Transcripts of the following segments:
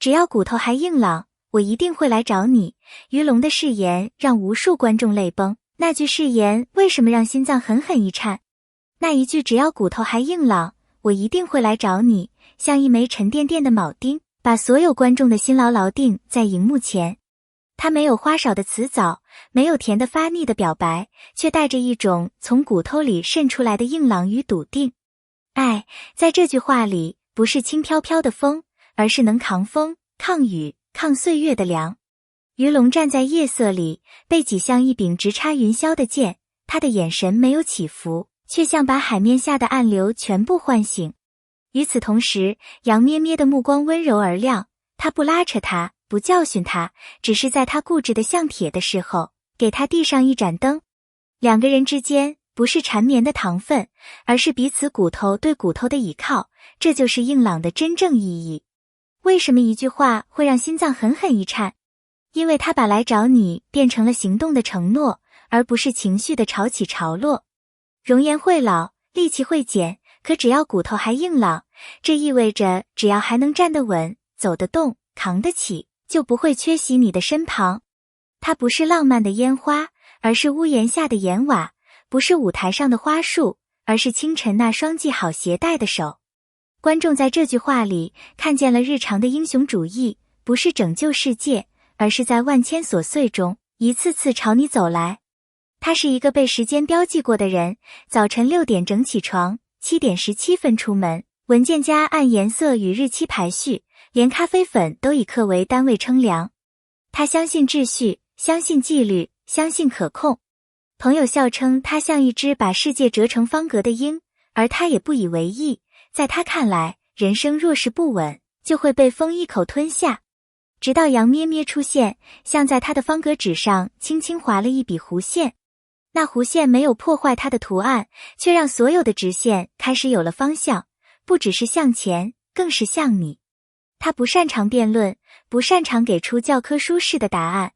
只要骨头还硬朗，我一定会来找你。于龙的誓言让无数观众泪崩。那句誓言为什么让心脏狠狠一颤？那一句只要骨头还硬朗，我一定会来找你，像一枚沉甸甸的铆钉，把所有观众的心牢牢定在荧幕前。它没有花哨的辞藻，没有甜得发腻的表白，却带着一种从骨头里渗出来的硬朗与笃定。爱，在这句话里，不是轻飘飘的风，而是能抗风、抗雨、抗岁月的凉。于龙站在夜色里，背脊像一柄直插云霄的剑，他的眼神没有起伏，却像把海面下的暗流全部唤醒。与此同时，杨咩咩的目光温柔而亮，他不拉扯他，不教训他，只是在他固执的像铁的时候，给他递上一盏灯。两个人之间不是缠绵的糖分，而是彼此骨头对骨头的倚靠，这就是硬朗的真正意义。为什么一句话会让心脏狠狠一颤？因为他把来找你变成了行动的承诺，而不是情绪的潮起潮落。容颜会老，力气会减，可只要骨头还硬朗，这意味着只要还能站得稳，走得动，扛得起，就不会缺席你的身旁。它不是浪漫的烟花，而是屋檐下的檐瓦；不是舞台上的花束，而是清晨那双系好鞋带的手。观众在这句话里看见了日常的英雄主义，不是拯救世界，而是在万千琐碎中一次次朝你走来。他是一个被时间标记过的人，早晨6点整起床，7点17分出门，文件夹按颜色与日期排序，连咖啡粉都以克为单位称量。他相信秩序，相信纪律，相信可控。朋友笑称他像一只把世界折成方格的鹰，而他也不以为意。在他看来，人生若是不稳，就会被风一口吞下。直到杨咩咩出现，像在他的方格纸上轻轻划了一笔弧线。那弧线没有破坏他的图案，却让所有的直线开始有了方向，不只是向前，更是向你。他不擅长辩论，不擅长给出教科书式的答案。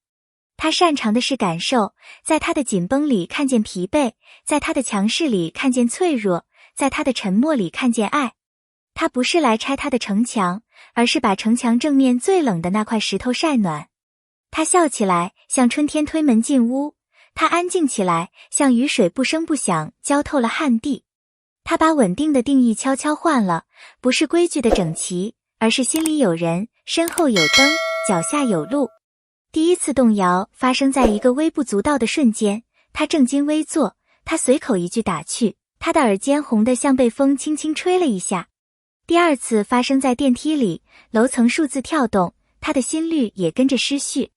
他擅长的是感受，在他的紧绷里看见疲惫，在他的强势里看见脆弱，在他的沉默里看见爱。他不是来拆他的城墙，而是把城墙正面最冷的那块石头晒暖。他笑起来，像春天推门进屋；他安静起来，像雨水不声不响浇透了旱地。他把稳定的定义悄悄换了，不是规矩的整齐，而是心里有人，身后有灯，脚下有路。第一次动摇发生在一个微不足道的瞬间，他正襟危坐，他随口一句打趣，他的耳尖红得像被风轻轻吹了一下。第二次发生在电梯里，楼层数字跳动，他的心率也跟着失序。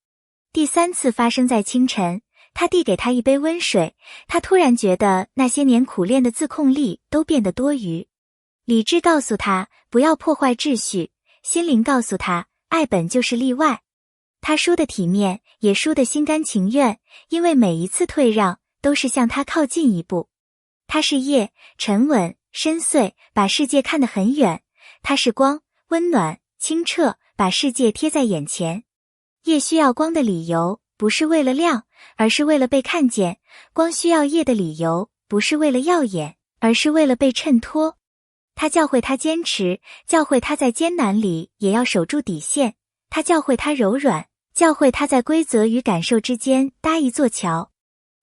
第三次发生在清晨，他递给他一杯温水，他突然觉得那些年苦练的自控力都变得多余。理智告诉他不要破坏秩序，心灵告诉他爱本就是例外。他输得体面，也输得心甘情愿，因为每一次退让都是向他靠近一步。他是夜，沉稳深邃，把世界看得很远；他是光，温暖清澈，把世界贴在眼前。夜需要光的理由，不是为了亮，而是为了被看见；光需要夜的理由，不是为了耀眼，而是为了被衬托。他教会他坚持，教会他在艰难里也要守住底线；他教会他柔软，教会他在规则与感受之间搭一座桥。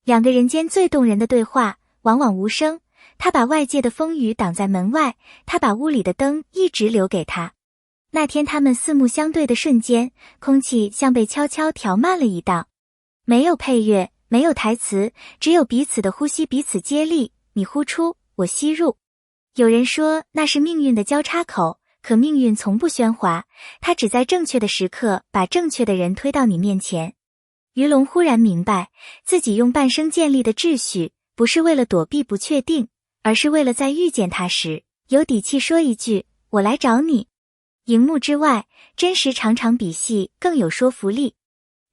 两个人间最动人的对话往往无声，他把外界的风雨挡在门外，他把屋里的灯一直留给他。那天他们四目相对的瞬间，空气像被悄悄调慢了一档。没有配乐，没有台词，只有彼此的呼吸，彼此接力，你呼出，我吸入。有人说那是命运的交叉口，可命运从不喧哗，它只在正确的时刻把正确的人推到你面前。于龙忽然明白，自己用半生建立的秩序，不是为了躲避不确定，而是为了在遇见他时，有底气说一句，我来找你。荧幕之外，真实常常比戏更有说服力。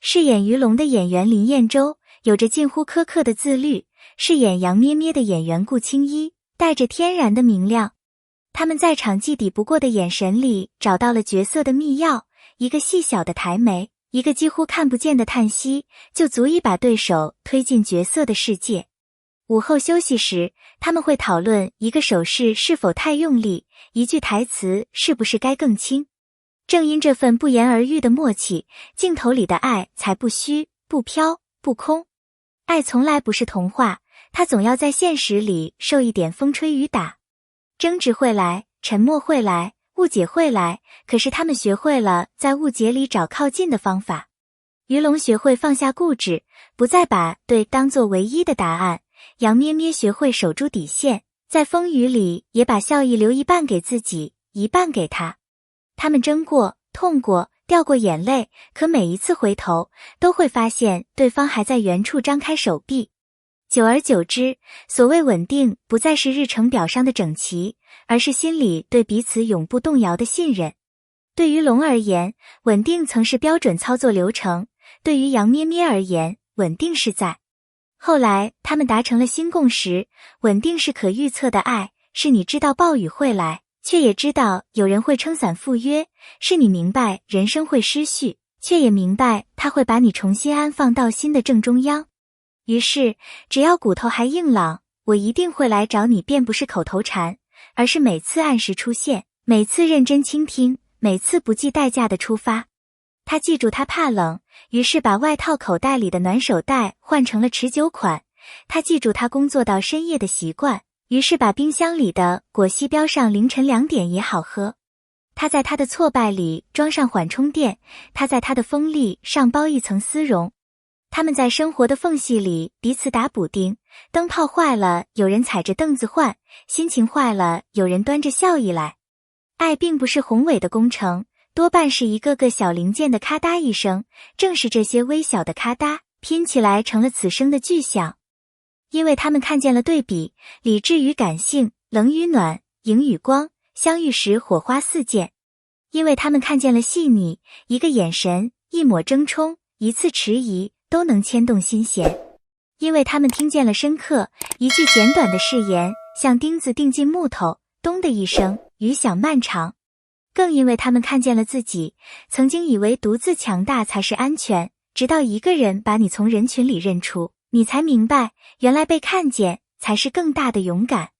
饰演于龙的演员林彦洲，有着近乎苛刻的自律；饰演杨咩咩的演员顾青衣，带着天然的明亮。他们在场既抵不过的眼神里找到了角色的密钥，一个细小的抬眉，一个几乎看不见的叹息，就足以把对手推进角色的世界。午后休息时，他们会讨论一个手势是否太用力，一句台词是不是该更轻。正因这份不言而喻的默契，镜头里的爱才不虚、不飘、不空。爱从来不是童话，它总要在现实里受一点风吹雨打。争执会来，沉默会来，误解会来，可是他们学会了在误解里找靠近的方法。于龙学会放下固执，不再把对当作唯一的答案。杨咩咩学会守住底线，在风雨里也把笑意留一半给自己，一半给他。他们争过，痛过，掉过眼泪，可每一次回头，都会发现对方还在原处张开手臂。久而久之，所谓稳定不再是日程表上的整齐，而是心里对彼此永不动摇的信任。对于龙而言，稳定曾是标准操作流程，对于杨咩咩而言，稳定是在。后来他们达成了新共识，稳定是可预测的爱，是你知道暴雨会来，却也知道有人会撑伞赴约，是你明白人生会失序，却也明白他会把你重新安放到心的正中央。于是，只要骨头还硬朗，我一定会来找你，便不是口头禅，而是每次按时出现，每次认真倾听，每次不计代价的出发。他记住他怕冷，于是把外套口袋里的暖手袋换成了持久款。他记住他工作到深夜的习惯，于是把冰箱里的果昔标上凌晨2点也好喝。他在他的挫败里装上缓冲垫，他在他的锋利上包一层丝绒。他们在生活的缝隙里彼此打补丁，灯泡坏了有人踩着凳子换，心情坏了有人端着笑意来。爱并不是宏伟的工程，多半是一个个小零件的咔嗒一声，正是这些微小的咔嗒拼起来成了此生的巨响。因为他们看见了对比，理智与感性，冷与暖，荧与光，相遇时火花四溅。因为他们看见了细腻，一个眼神，一抹争冲，一次迟疑，都能牵动心弦。因为他们听见了深刻，一句简短的誓言，像钉子钉进木头，咚的一声，余响漫长。更因为他们看见了自己，曾经以为独自强大才是安全，直到一个人把你从人群里认出，你才明白，原来被看见才是更大的勇敢。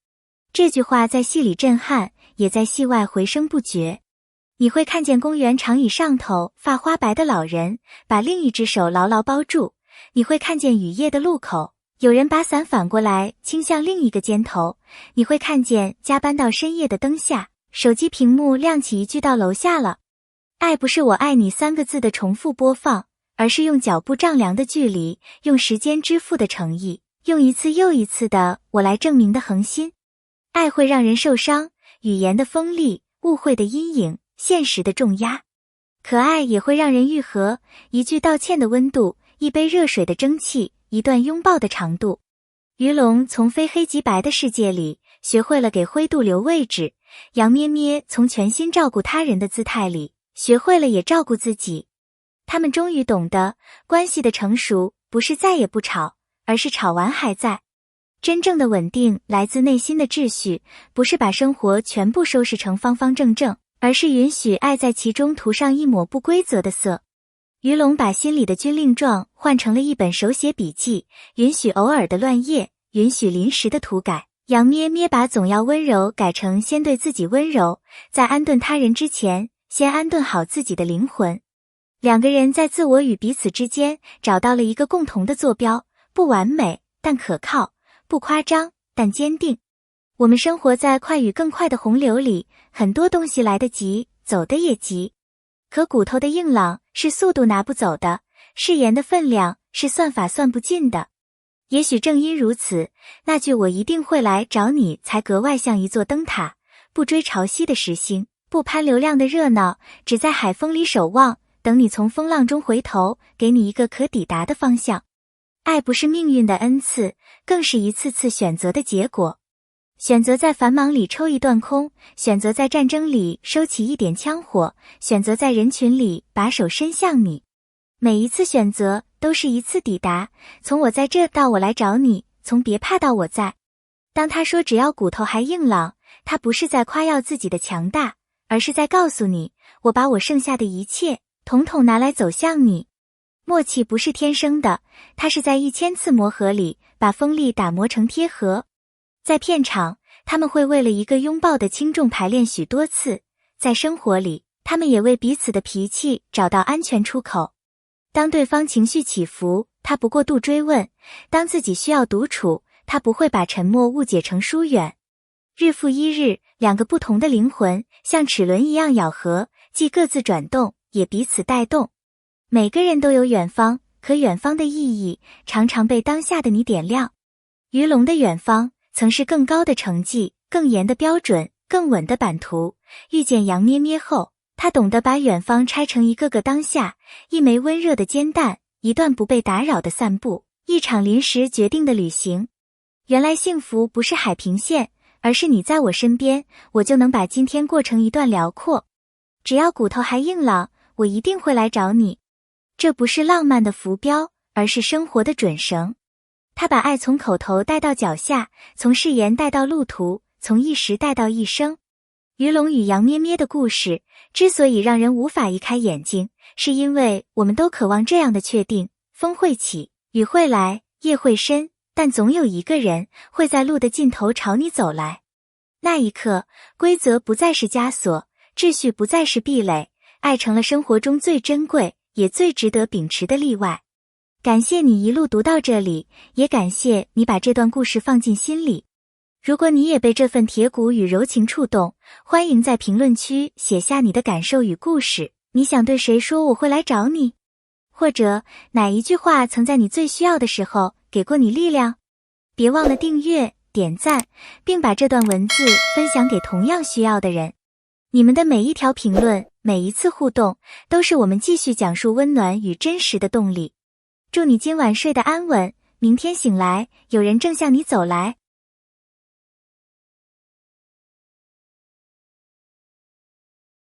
这句话在戏里震撼，也在戏外回声不绝。你会看见公园长椅上头发花白的老人，把另一只手牢牢包住；你会看见雨夜的路口，有人把伞反过来倾向另一个肩头；你会看见加班到深夜的灯下，手机屏幕亮起一句到楼下了。爱不是我爱你3个字的重复播放，而是用脚步丈量的距离，用时间支付的诚意，用一次又一次的我来证明的恒心。爱会让人受伤，语言的锋利，误会的阴影，现实的重压。可爱也会让人愈合，一句道歉的温度，一杯热水的蒸汽，一段拥抱的长度。于龙从非黑即白的世界里学会了给灰度留位置，杨咩咩从全心照顾他人的姿态里学会了也照顾自己。他们终于懂得，关系的成熟不是再也不吵，而是吵完还在。真正的稳定来自内心的秩序，不是把生活全部收拾成方方正正，而是允许爱在其中涂上一抹不规则的色。于龙把心里的军令状换成了一本手写笔记，允许偶尔的乱页，允许临时的涂改。杨咩咩把总要温柔改成先对自己温柔，在安顿他人之前，先安顿好自己的灵魂。两个人在自我与彼此之间找到了一个共同的坐标，不完美，但可靠；不夸张，但坚定。我们生活在快与更快的洪流里，很多东西来得急，走得也急。可骨头的硬朗是速度拿不走的，誓言的分量是算法算不尽的。也许正因如此，那句我一定会来找你才格外像一座灯塔，不追潮汐的时星，不攀流量的热闹，只在海风里守望，等你从风浪中回头，给你一个可抵达的方向。爱不是命运的恩赐，更是一次次选择的结果。选择在繁忙里抽一段空，选择在战争里收起一点枪火，选择在人群里把手伸向你。每一次选择都是一次抵达，从我在这到我来找你，从别怕到我在。当他说只要骨头还硬朗，他不是在夸耀自己的强大，而是在告诉你，我把我剩下的一切统统拿来走向你。默契不是天生的，它是在1000次磨合里把锋利打磨成贴合。在片场，他们会为了一个拥抱的轻重排练许多次；在生活里，他们也为彼此的脾气找到安全出口。当对方情绪起伏，他不过度追问；当自己需要独处，他不会把沉默误解成疏远。日复一日，两个不同的灵魂像齿轮一样咬合，既各自转动，也彼此带动。每个人都有远方，可远方的意义常常被当下的你点亮。于龙的远方曾是更高的成绩，更严的标准，更稳的版图。遇见杨咩咩后，他懂得把远方拆成一个个当下，一枚温热的煎蛋，一段不被打扰的散步，一场临时决定的旅行。原来幸福不是海平线，而是你在我身边，我就能把今天过成一段辽阔。只要骨头还硬朗，我一定会来找你。这不是浪漫的浮标，而是生活的准绳。它把爱从口头带到脚下，从誓言带到路途，从一时带到一生。于龙与杨咩咩的故事之所以让人无法移开眼睛，是因为我们都渴望这样的确定：风会起，雨会来，夜会深，但总有一个人会在路的尽头朝你走来。那一刻，规则不再是枷锁，秩序不再是壁垒，爱成了生活中最珍贵也最值得秉持的例外。感谢你一路读到这里，也感谢你把这段故事放进心里。如果你也被这份铁骨与柔情触动，欢迎在评论区写下你的感受与故事。你想对谁说我会来找你？或者哪一句话曾在你最需要的时候给过你力量？别忘了订阅、点赞，并把这段文字分享给同样需要的人。你们的每一条评论，每一次互动，都是我们继续讲述温暖与真实的动力。祝你今晚睡得安稳，明天醒来，有人正向你走来。